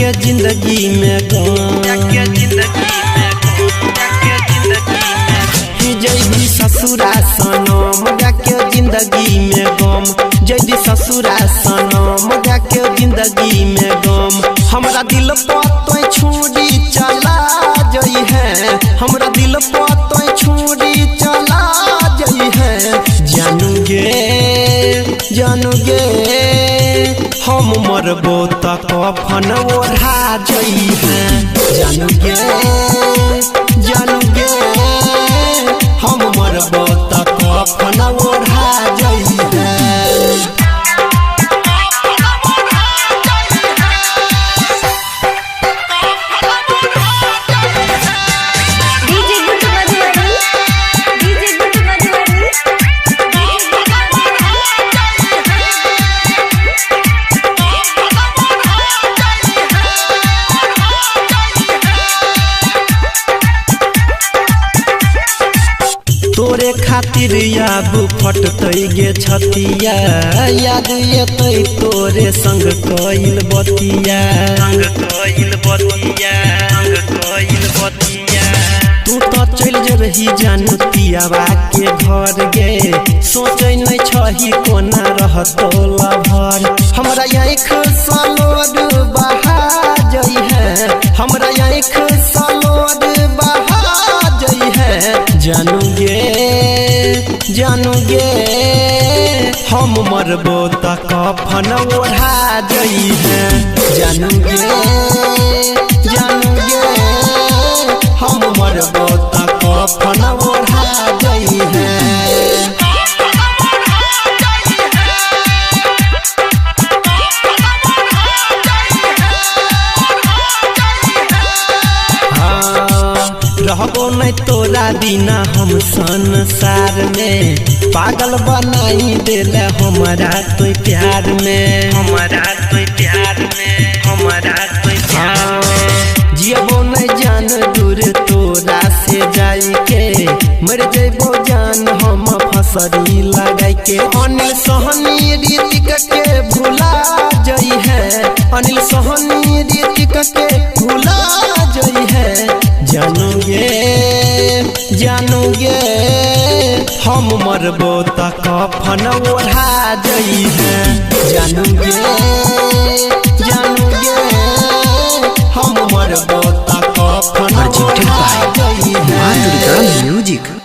जाके जिंदगी में जैदी ससुरा सनम जाके जिंदगी में गम जैदी ससुरा सनम जाके जिंदगी में गम हमरा दिल पर तो छुरी चला जई है हमरा दिल पर तो छुरी चला जई है जानू गे हम मरबो त कफन ओढ़ा जई है जानू गे हम मरबो त कफन ओढ़ा जई है। तोरे खातिर याब फटतई गे छतिया याद येतै तोरे संग कइल बतिया तू तो चल जबही जानू पियावा के घर गे सोचै नै छही कोना रहतो लभर हमरा आँख सलोड बहा जई है हमरा आँख सलोड बहा जई है जानू गे हम मरबो त कफन ओढ़ा जई है जानू गे हम मरबो त कफन ओढ़ा जई है। रहबो नहीं तोरा बिना हम संसार में पागल बनाई देले हमरा तो प्यार में जियबो नहीं जान दूर तोरा से जाई के मर जइबो जान हम फसरी लगाई के अनिल सोहनी रीतिक के भुला जई है अनिल सोहनी रीतिक के भुला जई है जानू गे हम मरबो त कफन ओढ़ा जई है जानू गे हम मरबो त